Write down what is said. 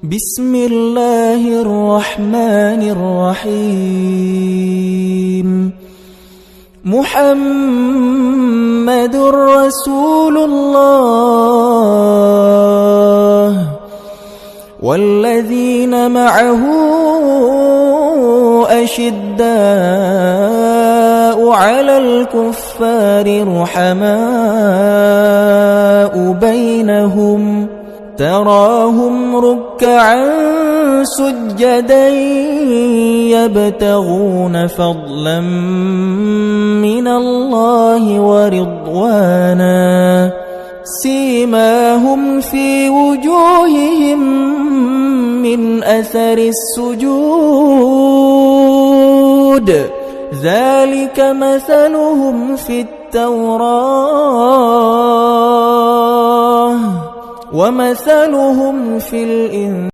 بسم الله الرحمن الرحيم محمد رسول الله والذين معه أشداء على الكفار رحماء بينهم تراهم ركعا سجدا يبتغون فضلا من الله ورضوانا سيماهم في وجوههم من أثر السجود ذلك مثلهم في التوراة ومثلهم في الإنجيل